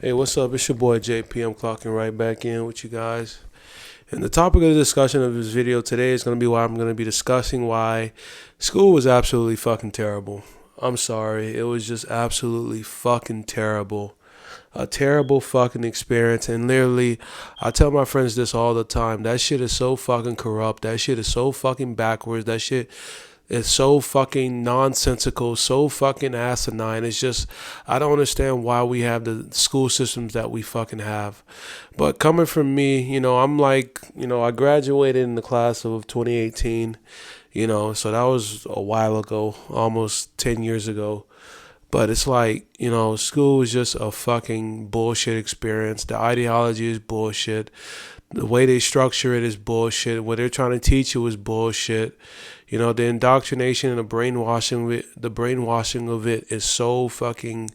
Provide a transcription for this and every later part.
Hey, what's up? It's your boy JP. I'm clocking right back in with you guys. And the topic of the discussion of this video today is going to be why I'm going to be discussing why school was absolutely fucking terrible. I'm sorry. It was just absolutely fucking terrible. A terrible fucking experience. And literally, I tell my friends this all the time. That shit is so fucking corrupt. That shit is so fucking backwards. That shit is so fucking nonsensical, so fucking asinine. It's just, I don't understand why we have the school systems that we fucking have. But coming from me, I'm like, I graduated in the class of 2018, so that was a while ago, almost 10 years ago. But it's like, school is just a fucking bullshit experience. The ideology is bullshit. The way they structure it is bullshit. What they're trying to teach you is bullshit. The indoctrination and the brainwashing of it is so fucking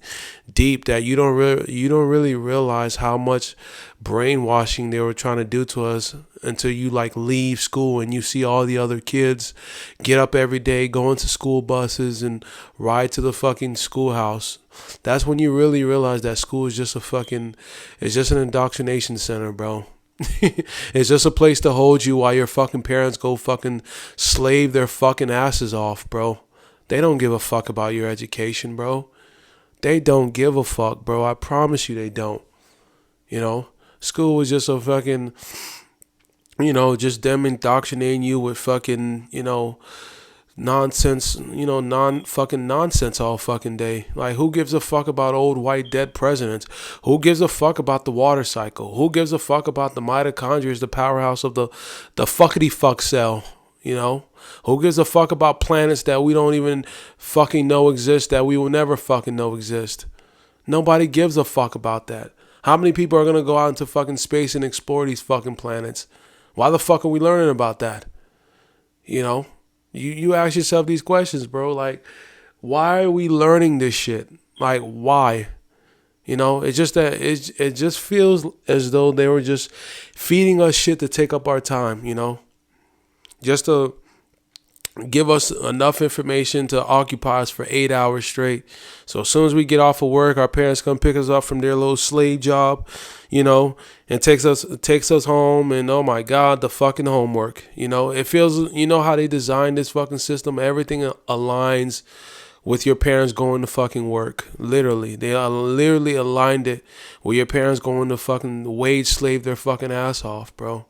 deep that you don't really realize how much brainwashing they were trying to do to us until you like leave school and you see all the other kids get up every day, go into school buses and ride to the fucking schoolhouse. That's when you really realize that school is just it's just an indoctrination center, bro. It's just a place to hold you while your fucking parents go fucking slave their fucking asses off, bro. They don't give a fuck about your education, bro. They don't give a fuck, bro. I promise you they don't. School was just a fucking, just them indoctrinating you with fucking, nonsense, non-fucking nonsense all fucking day. Like, who gives a fuck about old white dead presidents? Who gives a fuck about the water cycle? Who gives a fuck about the mitochondria is the powerhouse of the fuckity fuck cell? Who gives a fuck about planets that we don't even fucking know exist, that we will never fucking know exist? Nobody gives a fuck about that. How many people are gonna go out into fucking space and explore these fucking planets? Why the fuck are we learning about that? You ask yourself these questions, bro. Like, why are we learning this shit? Like, why? It's just that it just feels as though they were just feeding us shit to take up our time, just to give us enough information to occupy us for 8 hours straight. So as soon as we get off of work, our parents come pick us up from their little slave job, and takes us home, and oh my God, the fucking homework. It feels, how they designed this fucking system, everything aligns with your parents going to fucking work. Literally. They literally aligned it with your parents going to fucking wage slave their fucking ass off, bro.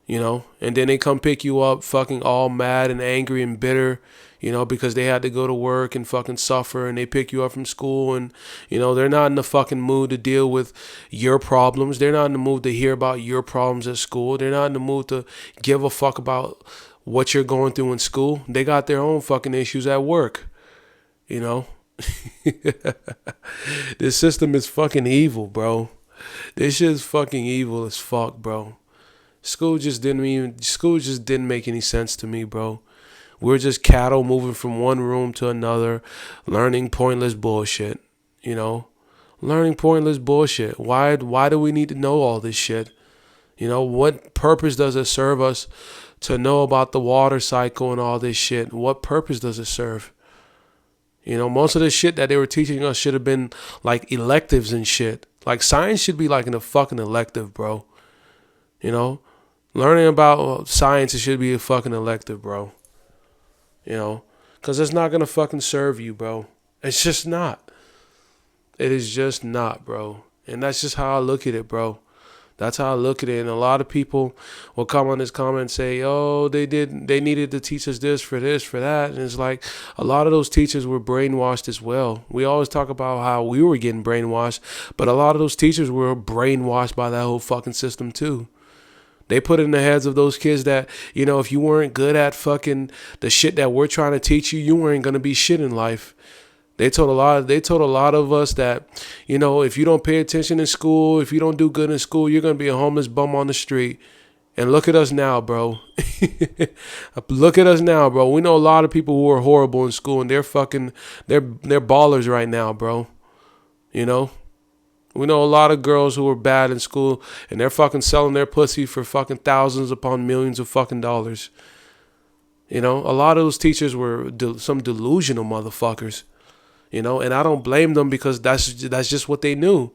And then they come pick you up fucking all mad and angry and bitter, because they had to go to work and fucking suffer, and they pick you up from school, and, they're not in the fucking mood to deal with your problems. They're not in the mood to hear about your problems at school. They're not in the mood to give a fuck about what you're going through in school. They got their own fucking issues at work, This system is fucking evil, bro. This shit is fucking evil as fuck, bro. School just didn't make any sense to me, bro. We're just cattle moving from one room to another, learning pointless bullshit, Learning pointless bullshit. Why do we need to know all this shit? What purpose does it serve us to know about the water cycle and all this shit? What purpose does it serve? Most of the shit that they were teaching us should have been like electives and shit. Like, science should be like in a fucking elective, bro. Learning about science, it should be a fucking elective, bro. Because it's not going to fucking serve you, bro. It's just not. It is just not, bro. And that's just how I look at it, bro. That's how I look at it. And a lot of people will come on this comment and say, oh, they needed to teach us this, for that. And it's like, a lot of those teachers were brainwashed as well. We always talk about how we were getting brainwashed, but a lot of those teachers were brainwashed by that whole fucking system too. They put it in the heads of those kids that, if you weren't good at fucking the shit that we're trying to teach you, you weren't going to be shit in life. They told a lot of us that, if you don't pay attention in school, if you don't do good in school, you're going to be a homeless bum on the street. And look at us now, bro. Look at us now, bro. We know a lot of people who are horrible in school, and they're ballers right now, bro. We know a lot of girls who are bad in school, and they're fucking selling their pussy for fucking thousands upon millions of fucking dollars. A lot of those teachers were some delusional motherfuckers. And I don't blame them because that's just what they knew.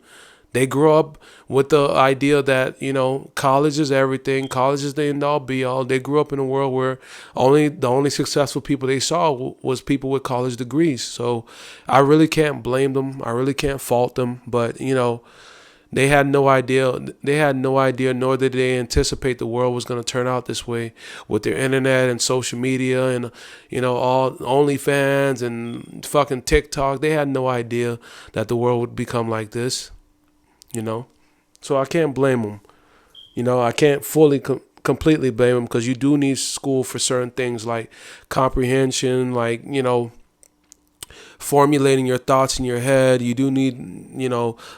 They grew up with the idea that, college is everything. College is the end all be all. They grew up in a world where the only successful people they saw was people with college degrees. So I really can't blame them. I really can't fault them. But, they had no idea. They had no idea, nor did they anticipate the world was going to turn out this way with their internet and social media and, all OnlyFans and fucking TikTok. They had no idea that the world would become like this. So I can't blame them. I can't completely blame them because you do need school for certain things like comprehension, like, formulating your thoughts in your head. You do need,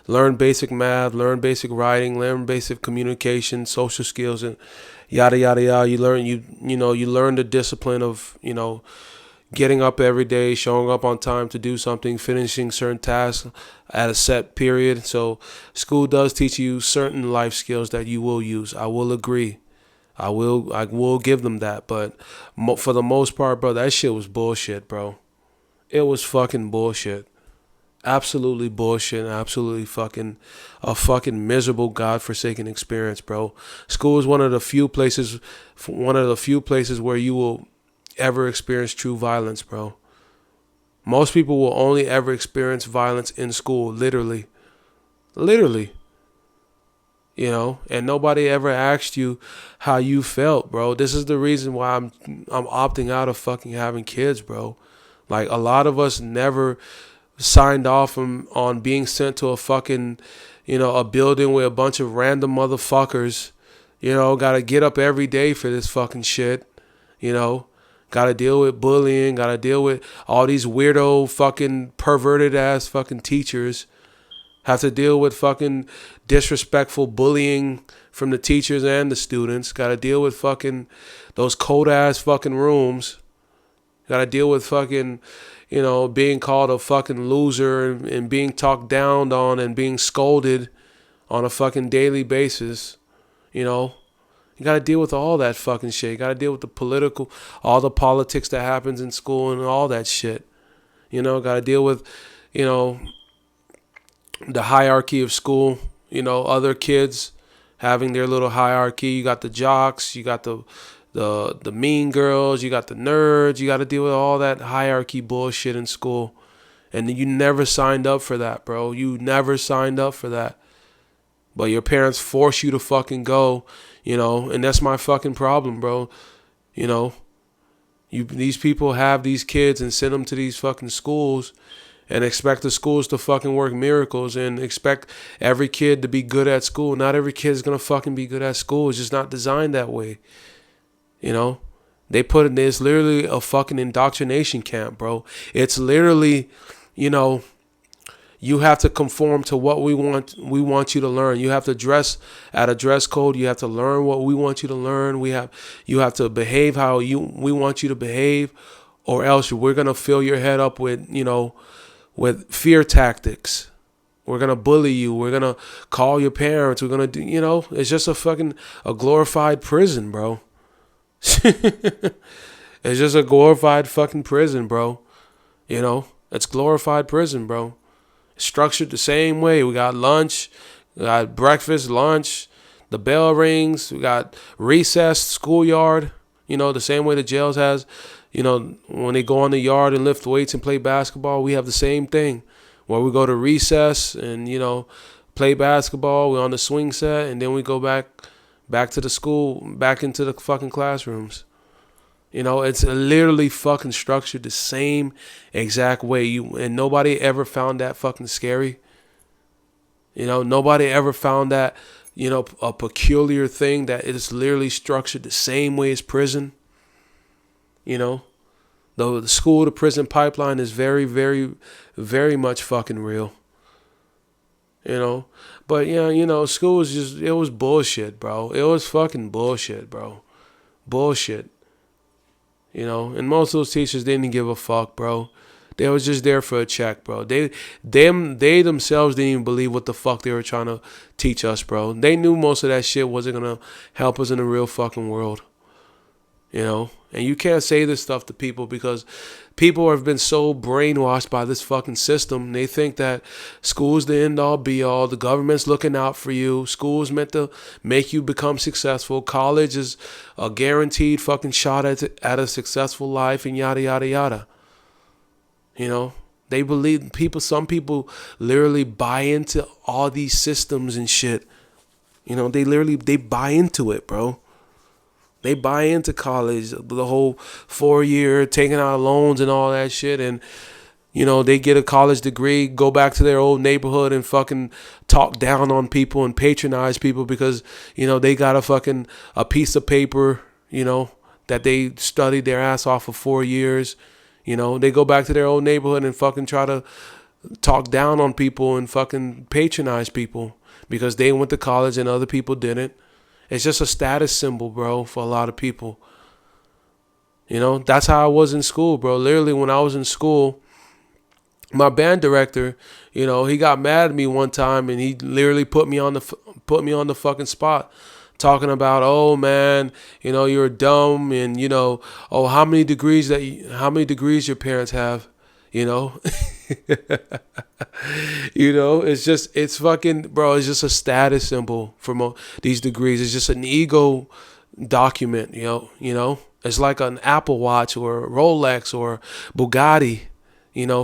learn basic math, learn basic writing, learn basic communication, social skills, and yada, yada, yada. You learn the discipline of, getting up every day, showing up on time to do something, finishing certain tasks at a set period. So school does teach you certain life skills that you will use. I will agree. I will give them that. But for the most part, bro, that shit was bullshit, bro. It was fucking bullshit. Absolutely bullshit. Absolutely a fucking miserable, godforsaken experience, bro. School is one of the few places where you will ever experience true violence, bro. Most people will only ever experience violence in school, literally, and nobody ever asked you how you felt, bro. This is the reason why I'm opting out of fucking having kids, bro. Like, a lot of us never signed off on being sent to a fucking, a building with a bunch of random motherfuckers, gotta get up every day for this fucking shit, got to deal with bullying, got to deal with all these weirdo fucking perverted ass fucking teachers. Have to deal with fucking disrespectful bullying from the teachers and the students. Got to deal with fucking those cold ass fucking rooms. Got to deal with fucking, being called a fucking loser and being talked down on and being scolded on a fucking daily basis, You got to deal with all that fucking shit. You got to deal with all the politics that happens in school and all that shit. Got to deal with, the hierarchy of school, other kids having their little hierarchy. You got the jocks, you got the mean girls, you got the nerds. You got to deal with all that hierarchy bullshit in school. And you never signed up for that, bro. You never signed up for that. But your parents force you to fucking go, and that's my fucking problem, bro. These people have these kids and send them to these fucking schools and expect the schools to fucking work miracles and expect every kid to be good at school. Not every kid is going to fucking be good at school. It's just not designed that way. They put it, it's literally a fucking indoctrination camp, bro. It's literally, you have to conform to what we want you to learn. You have to dress at a dress code. You have to learn what we want you to learn. You have to behave how we want you to behave, or else we're gonna fill your head up with with fear tactics. We're gonna bully you. We're gonna call your parents. We're gonna do it's just a glorified prison, bro. It's just a glorified fucking prison, bro. It's glorified prison, bro. Structured the same way. We got lunch, we got breakfast, lunch, the bell rings, we got recess, schoolyard, the same way the jails has, when they go on the yard and lift weights and play basketball, we have the same thing where we go to recess and, play basketball, we're on the swing set, and then we go back to the school, back into the fucking classrooms. It's literally fucking structured the same exact way. And nobody ever found that fucking scary. Nobody ever found that, a peculiar thing that it's literally structured the same way as prison. Though the school to prison pipeline is very, very, very much fucking real. But yeah, school was it was bullshit, bro. It was fucking bullshit, bro. Bullshit. And most of those teachers didn't give a fuck, bro. They was just there for a check, bro. They themselves didn't even believe what the fuck they were trying to teach us, bro. They knew most of that shit wasn't gonna help us in the real fucking world. And you can't say this stuff to people because people have been so brainwashed by this fucking system. They think that school's the end all be all. The government's looking out for you. School's meant to make you become successful. College is a guaranteed fucking shot at a successful life and yada, yada, yada. They believe some people literally buy into all these systems and shit. They buy into it, bro. They buy into college, the whole 4 year, taking out loans and all that shit. And, they get a college degree, go back to their old neighborhood and fucking talk down on people and patronize people because, they got a piece of paper, that they studied their ass off for 4 years. They go back to their old neighborhood and fucking try to talk down on people and fucking patronize people because they went to college and other people didn't. It's just a status symbol, bro, for a lot of people. That's how I was in school, bro. Literally, when I was in school, my band director, he got mad at me one time and he literally put me on the fucking spot, talking about, oh man, you're dumb and oh how many degrees your parents have, it's fucking, bro, it's just a status symbol for these degrees. It's just an ego document, it's like an Apple Watch or a Rolex or Bugatti,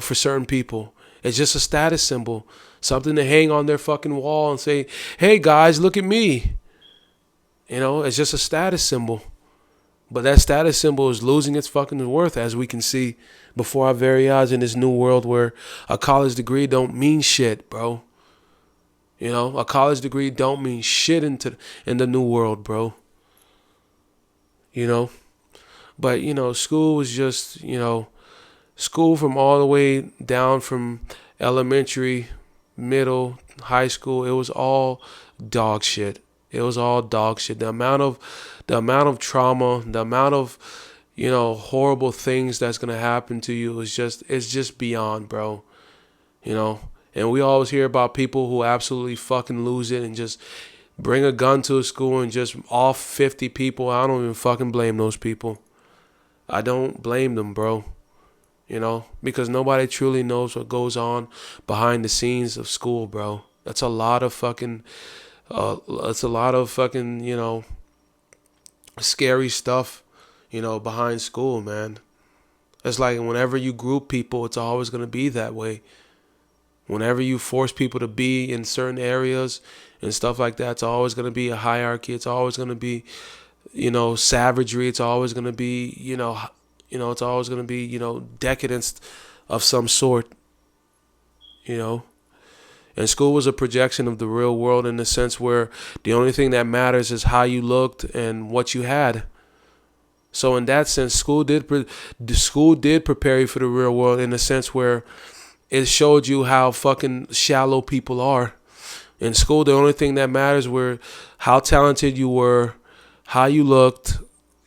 for certain people. It's just a status symbol, something to hang on their fucking wall and say, hey guys, look at me. It's just a status symbol. But that status symbol is losing its fucking worth, as we can see before our very eyes in this new world where a college degree don't mean shit, bro. A college degree don't mean shit in the new world, bro. But, school was just, school from all the way down from elementary, middle, high school, it was all dog shit. It was all dog shit. The amount of trauma, the amount of, horrible things that's gonna happen to you it's just beyond, bro. And we always hear about people who absolutely fucking lose it and just bring a gun to a school and just off 50 people. I don't even fucking blame those people. I don't blame them, bro. Because nobody truly knows what goes on behind the scenes of school, bro. That's a lot of fucking scary stuff, behind school, man. It's like whenever you group people, it's always going to be that way. Whenever you force people to be in certain areas and stuff like that, it's always going to be a hierarchy. It's always going to be, savagery. It's always going to be, it's always going to be, decadence of some sort, And school was a projection of the real world in the sense where the only thing that matters is how you looked and what you had. So in that sense, school did prepare you for the real world in the sense where it showed you how fucking shallow people are. In school, the only thing that matters were how talented you were, how you looked,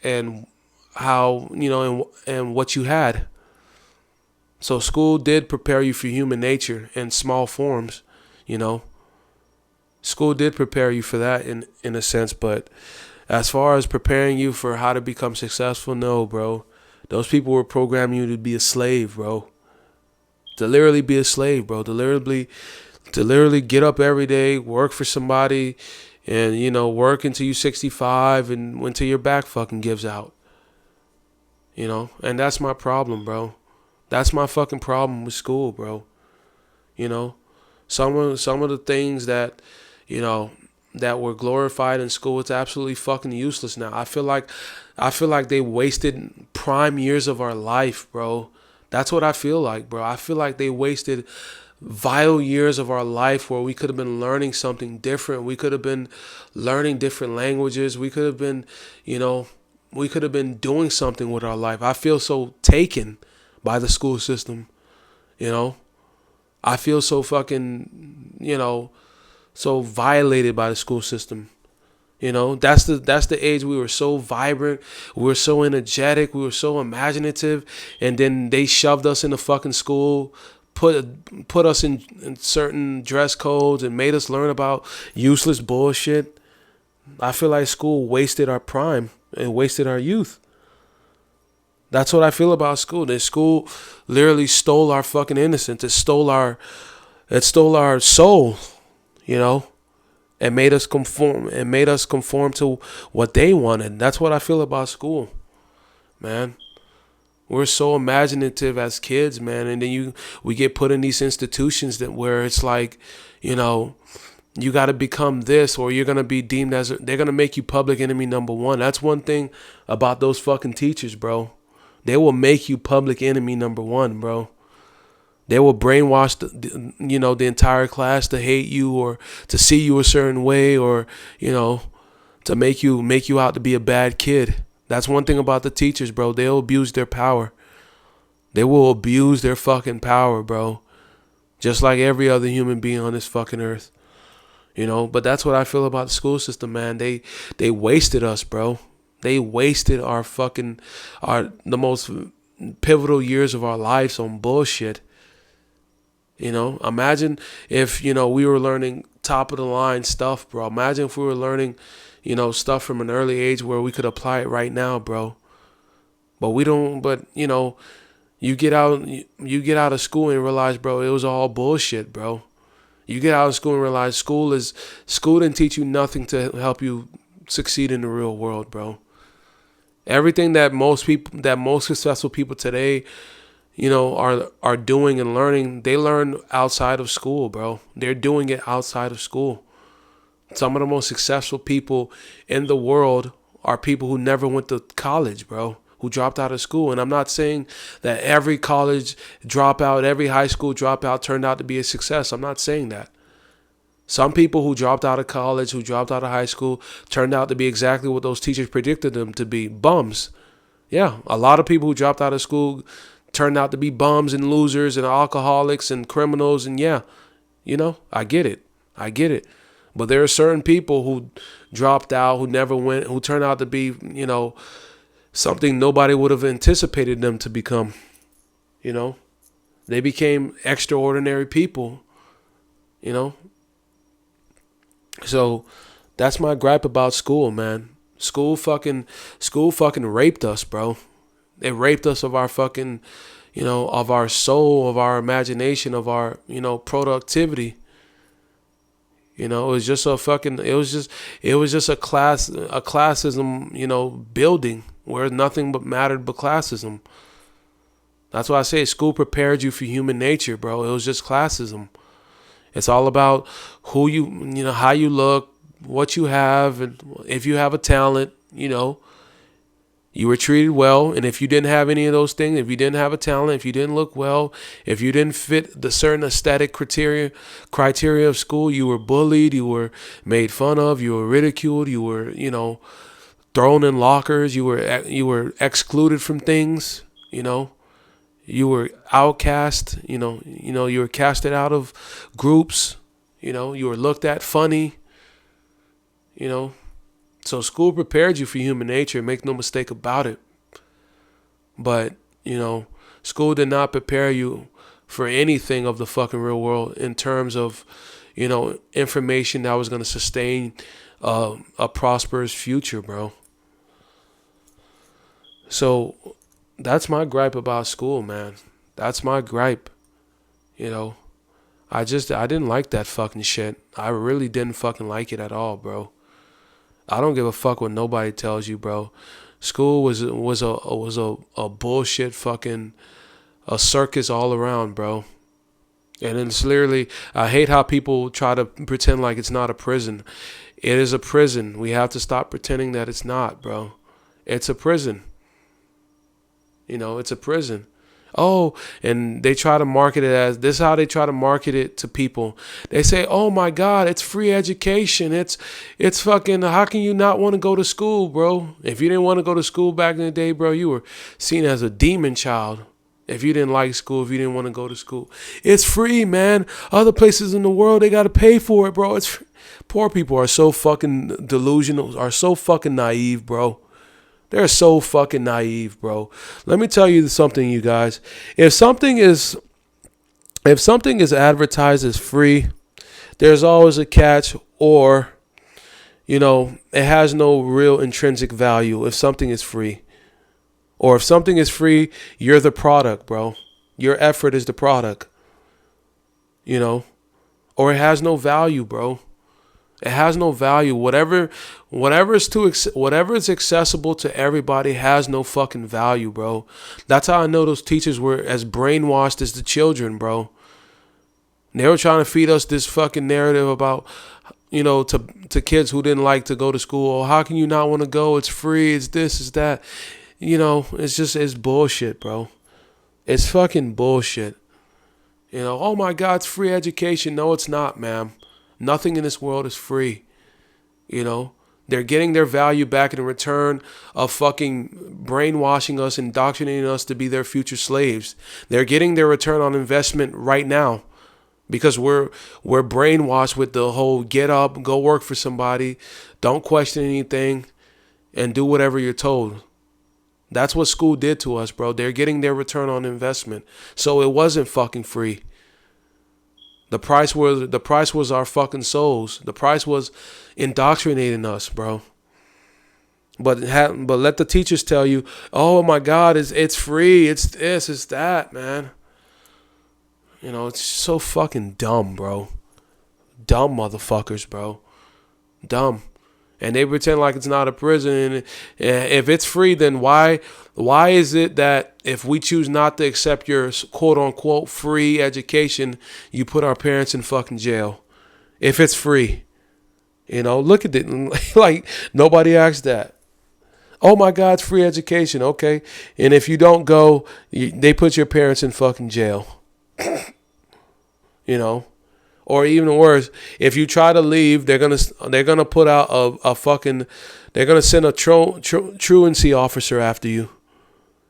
and how, and what you had. So school did prepare you for human nature in small forms. School did prepare you for that in a sense, but as far as preparing you for how to become successful, no, bro. Those people were programming you to be a slave, bro. To literally be a slave, bro. To literally get up every day, work for somebody, and, work until you're 65 and until your back fucking gives out. And that's my problem, bro. That's my fucking problem with school, bro. Some of the things that, that were glorified in school, it's absolutely fucking useless now. I feel like they wasted prime years of our life, bro. That's what I feel like, bro. I feel like they wasted vital years of our life where we could have been learning something different. We could have been learning different languages. We could have been, doing something with our life. I feel so taken by the school system, I feel so fucking, so violated by the school system. That's the age we were so vibrant, we were so energetic, we were so imaginative, and then they shoved us in the fucking school, put us in certain dress codes and made us learn about useless bullshit. I feel like school wasted our prime and wasted our youth. That's what I feel about school. This school literally stole our fucking innocence. It stole our soul, you know, and made us conform to what they wanted. That's what I feel about school, man. We're so imaginative as kids, man, and then we get put in these institutions that where it's like, you know, you got to become this or you're gonna be deemed as they're gonna make you public enemy number one. That's one thing about those fucking teachers, bro. They will make you public enemy number one, bro. They will brainwash the entire class to hate you or to see you a certain way or, to make you out to be a bad kid. That's one thing about the teachers, bro. They'll abuse their power. They will abuse their fucking power, bro. Just like every other human being on this fucking earth. But that's what I feel about the school system, man. They wasted us, bro. They wasted the most pivotal years of our lives on bullshit. Imagine if, we were learning top of the line stuff, bro. Imagine if we were learning, stuff from an early age where we could apply it right now, bro. But we don't, you get out of school and realize, bro, it was all bullshit, bro. You get out of school and realize school didn't teach you nothing to help you succeed in the real world, bro. Everything that most successful people today, are doing and learning, they learn outside of school, bro. They're doing it outside of school. Some of the most successful people in the world are people who never went to college, bro, who dropped out of school. And I'm not saying that every college dropout, every high school dropout turned out to be a success. I'm not saying that. Some people who dropped out of college, who dropped out of high school, turned out to be exactly what those teachers predicted them to be, bums. Yeah, a lot of people who dropped out of school turned out to be bums and losers and alcoholics and criminals. And yeah, I get it. But there are certain people who dropped out, who never went, who turned out to be, something nobody would have anticipated them to become. They became extraordinary people, So that's my gripe about school, man. School fucking raped us, bro. It raped us of our fucking, of our soul, of our imagination, of our, productivity. It was just a classism, building where nothing but mattered but classism. That's why I say school prepared you for human nature, bro. It was just classism. It's all about who how you look, what you have, and if you have a talent, you were treated well. And if you didn't have any of those things, if you didn't have a talent, if you didn't look well, if you didn't fit the certain aesthetic criteria of school, you were bullied, you were made fun of, you were ridiculed, you were, thrown in lockers, you were excluded from things, you were outcast, you were casted out of groups, you were looked at funny, So school prepared you for human nature, make no mistake about it. But, school did not prepare you for anything of the fucking real world in terms of, information that was going to sustain a prosperous future, bro. So that's my gripe about school, man. That's my gripe. I didn't like that fucking shit. I really didn't fucking like it at all, bro. I don't give a fuck what nobody tells you, bro. School was a bullshit fucking a circus all around, bro. And it's literally, I hate how people try to pretend like it's not a prison. It is a prison. We have to stop pretending that it's not, bro. It's a prison. It's a prison. Oh, and they try to market it as, this is how they try to market it to people. They say, oh my God, it's free education. It's fucking, how can you not want to go to school, bro? If you didn't want to go to school back in the day, bro, you were seen as a demon child. If you didn't like school, if you didn't want to go to school. It's free, man. Other places in the world, they got to pay for it, bro. It's free. Poor people are so fucking delusional, are so fucking naive, bro. They're so fucking naive, bro. Let me tell you something, you guys. If something is advertised as free, there's always a catch, or, it has no real intrinsic value if something is free. Or if something is free, you're the product, bro. Your effort is the product. You know? Or it has no value, bro. It has no value. Whatever is accessible to everybody has no fucking value, bro. That's how I know those teachers were as brainwashed as the children, bro. They were trying to feed us this fucking narrative about, to kids who didn't like to go to school. Oh, how can you not want to go? It's free. It's this, it's that. It's bullshit, bro. It's fucking bullshit. Oh my God, it's free education. No, it's not, ma'am. Nothing in this world is free. They're getting their value back in return of fucking brainwashing us, indoctrinating us to be their future slaves. They're getting their return on investment right now because we're brainwashed with the whole get up, go work for somebody, don't question anything, and do whatever you're told. That's what school did to us, bro. They're getting their return on investment. So it wasn't fucking free. The price was our fucking souls. The price was indoctrinating us, bro. But let the teachers tell you, oh my God, it's free. It's this, it's that, man. It's so fucking dumb, bro. Dumb motherfuckers, bro. Dumb. And they pretend like it's not a prison. If it's free, then why is it that if we choose not to accept your quote unquote free education, you put our parents in fucking jail? If it's free, look at it. Like nobody asked that. Oh my God, it's free education. Okay. And if you don't go, they put your parents in fucking jail. Or even worse, if you try to leave, they're gonna put out they're gonna send a truancy officer after you,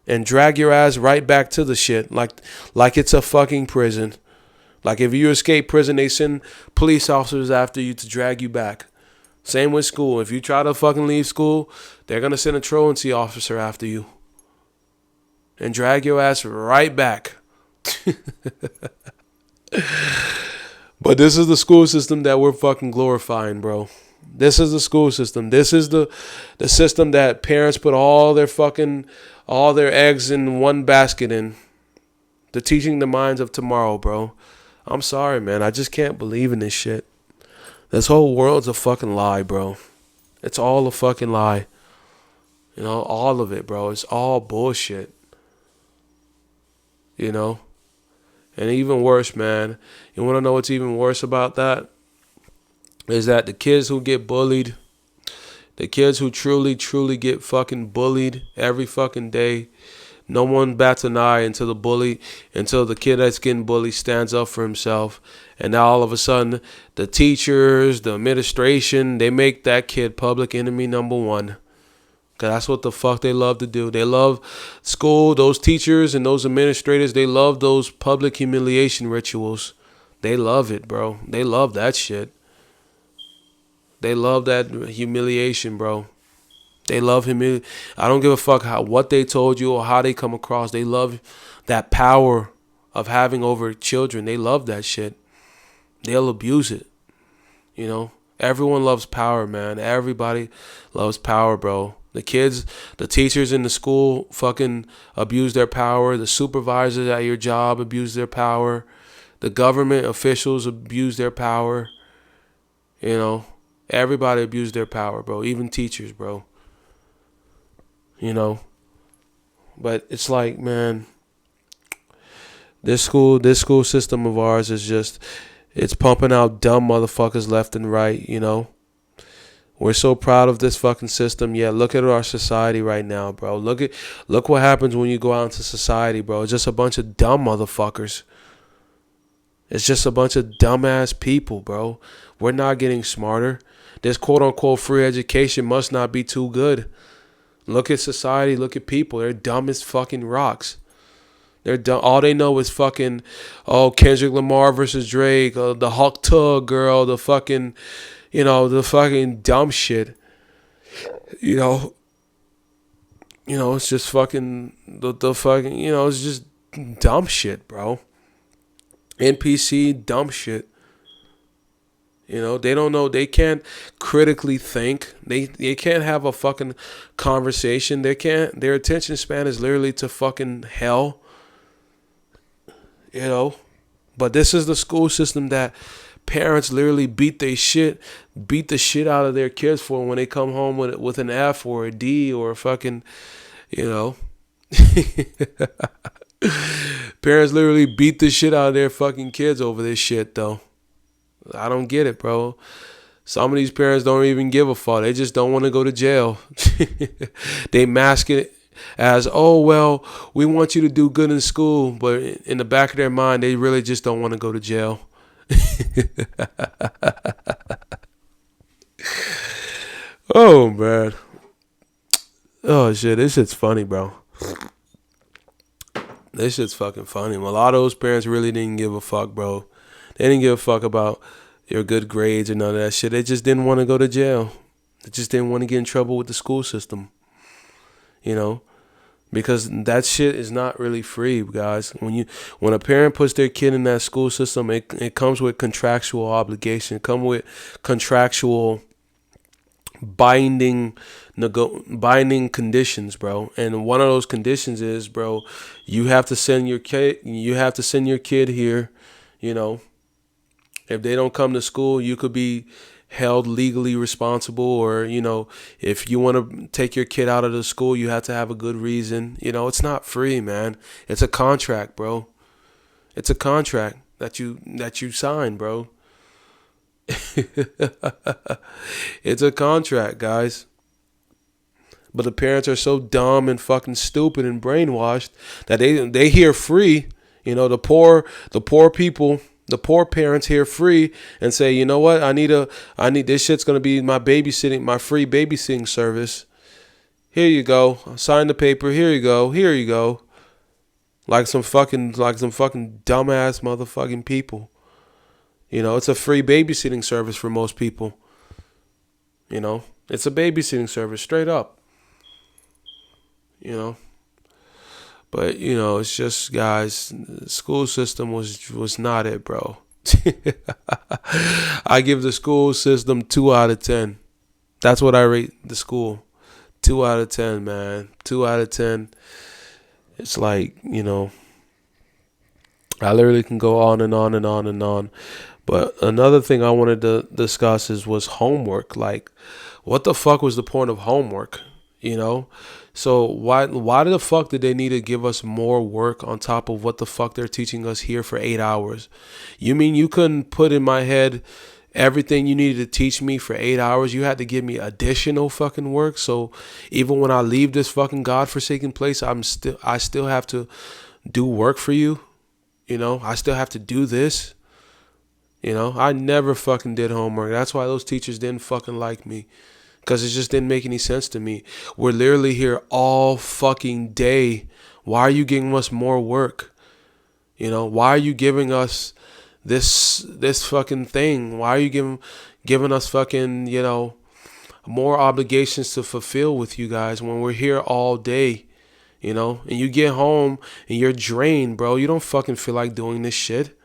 and drag your ass right back to the shit like it's a fucking prison. Like if you escape prison, they send police officers after you to drag you back. Same with school. If you try to fucking leave school, they're gonna send a truancy officer after you, and drag your ass right back. But this is the school system that we're fucking glorifying, bro. This is the school system. This is the system that parents put all their eggs in one basket in. The teaching the minds of tomorrow, bro. I'm sorry, man. I just can't believe in this shit. This whole world's a fucking lie, bro. It's all a fucking lie. All of it, bro. It's all bullshit. And even worse, man, you want to know what's even worse about that? Is that the kids who get bullied, the kids who truly, truly get fucking bullied every fucking day, no one bats an eye until the kid that's getting bullied stands up for himself. And now all of a sudden, the teachers, the administration, they make that kid public enemy number one. That's what the fuck they love to do. They love school, those teachers and those administrators. They love those public humiliation rituals. They love it, bro. They love that shit. They love that humiliation, bro. They love I don't give a fuck what they told you or how they come across. They love that power of having over children. They love that shit. They'll abuse it. Everyone loves power, man. Everybody loves power, bro. The kids, the teachers in the school fucking abuse their power. The supervisors at your job abuse their power. The government officials abuse their power. Everybody abused their power, bro. Even teachers, bro. But it's like, man, this school system of ours is it's pumping out dumb motherfuckers left and right, We're so proud of this fucking system. Yeah, look at our society right now, bro. Look what happens when you go out into society, bro. It's just a bunch of dumb motherfuckers. It's just a bunch of dumbass people, bro. We're not getting smarter. This quote-unquote free education must not be too good. Look at society. Look at people. They're dumb as fucking rocks. They're dumb. All they know is fucking, Kendrick Lamar versus Drake, the Hawk Tug girl, the fucking... the fucking dumb shit. It's just fucking the fucking, it's just dumb shit, bro. NPC dumb shit. They don't know. They can't critically think. They can't have a fucking conversation. They can't. Their attention span is literally to fucking hell. But this is the school system that parents literally beat the shit out of their kids for when they come home with an F or a D or a fucking, Parents literally beat the shit out of their fucking kids over this shit, though. I don't get it, bro. Some of these parents don't even give a fuck. They just don't want to go to jail. They mask it as, oh, well, we want you to do good in school. But in the back of their mind, they really just don't want to go to jail. Oh, man. Oh, shit. This shit's funny, bro. This shit's fucking funny. A lot of those parents really didn't give a fuck, bro. They didn't give a fuck about your good grades or none of that shit. They just didn't want to go to jail. They just didn't want to get in trouble with the school system. Because that shit is not really free, guys. When a parent puts their kid in that school system, it comes with contractual obligation. It comes with contractual binding conditions, bro. And one of those conditions is, bro, you have to send your kid here. If they don't come to school, you could be held legally responsible, or if you want to take your kid out of the school, you have to have a good reason. It's not free, man. It's a contract, bro. It's a contract that you sign, bro. It's a contract, guys. But the parents are so dumb and fucking stupid and brainwashed that they hear free. The poor people, the poor parents hear free and say, you know what? I need this shit's gonna be my free babysitting service. Here you go. Sign the paper. Here you go. Here you go. Like some fucking dumbass motherfucking people. It's a free babysitting service for most people. It's a babysitting service, straight up. But it's just, guys, the school system was not it, bro. I give the school system 2 out of 10. That's what I rate the school. 2 out of 10, man. 2 out of 10. It's like, I literally can go on and on and on and on. But another thing I wanted to discuss was homework. Like, what the fuck was the point of homework? So why the fuck did they need to give us more work on top of what the fuck they're teaching us here for 8 hours? You mean you couldn't put in my head everything you needed to teach me for 8 hours? You had to give me additional fucking work. So even when I leave this fucking godforsaken place, I still have to do work for you. I still have to do this. I never fucking did homework. That's why those teachers didn't fucking like me. Because it just didn't make any sense to me. We're literally here all fucking day. Why are you giving us more work? Why are you giving us this fucking thing? Why are you giving us fucking, more obligations to fulfill with you guys when we're here all day? And you get home and you're drained, bro. You don't fucking feel like doing this shit.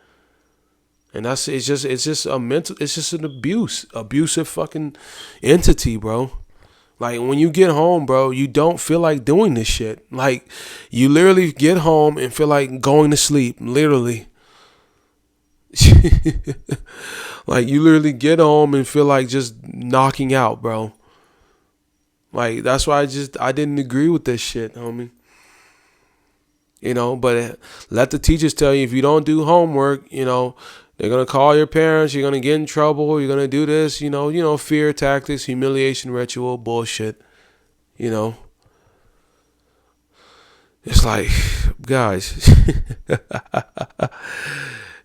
And it's just an abusive fucking entity, bro. Like, when you get home, bro, you don't feel like doing this shit. Like, you literally get home and feel like going to sleep, literally. Like, you literally get home and feel like just knocking out, bro. Like, that's why I didn't agree with this shit, homie. But let the teachers tell you, if you don't do homework, they're going to call your parents. You're going to get in trouble. You're going to do this, fear tactics, humiliation ritual, bullshit. It's like, guys,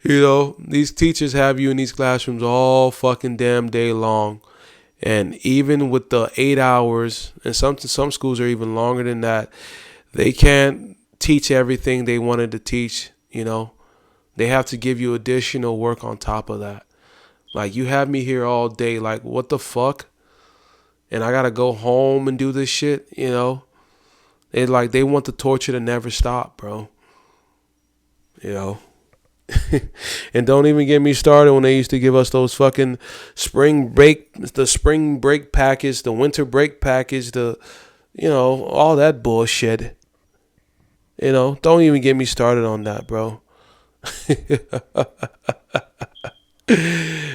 these teachers have you in these classrooms all fucking damn day long. And even with the 8 hours, and some schools are even longer than that, they can't teach everything they wanted to teach, They have to give you additional work on top of that. Like, you have me here all day. Like, what the fuck? And I got to go home and do this shit, They want the torture to never stop, bro. And don't even get me started when they used to give us those fucking the spring break package, the winter break package, all that bullshit. Don't even get me started on that, bro.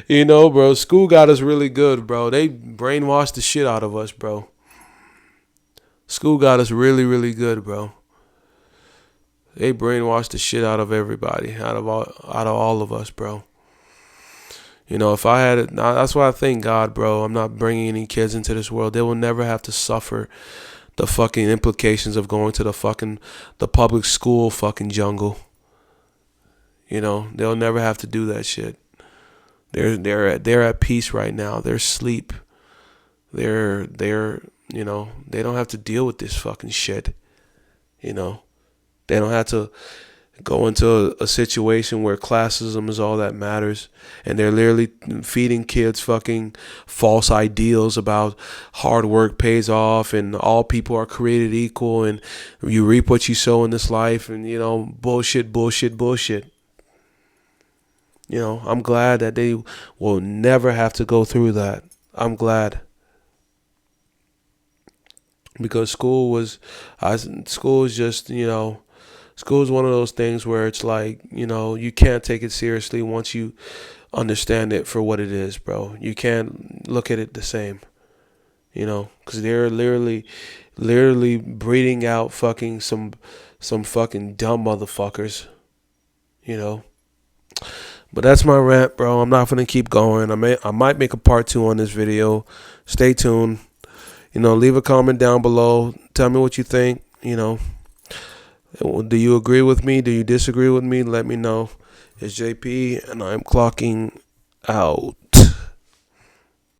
Bro, school got us really good, bro. They brainwashed the shit out of us, bro. School got us really, really good, bro. They brainwashed the shit out of everybody, out of all of us, bro. If I had it, that's why I thank God, bro. I'm not bringing any kids into this world. They will never have to suffer the fucking implications of going to the public school fucking jungle. They'll never have to do that shit. They're at peace right now. They're asleep. They don't have to deal with this fucking shit. They don't have to go into a situation where classism is all that matters, and they're literally feeding kids fucking false ideals about hard work pays off and all people are created equal and you reap what you sow in this life, and bullshit. I'm glad that they will never have to go through that. I'm glad. Because school is just, school is one of those things where it's like, you can't take it seriously once you understand it for what it is, bro. You can't look at it the same, because they're literally breeding out fucking some fucking dumb motherfuckers, But that's my rant, bro. I'm not gonna keep going. I might make a part 2 on this video. Stay tuned. Leave a comment down below. Tell me what you think. Do you agree with me? Do you disagree with me? Let me know. It's JP, and I'm clocking out.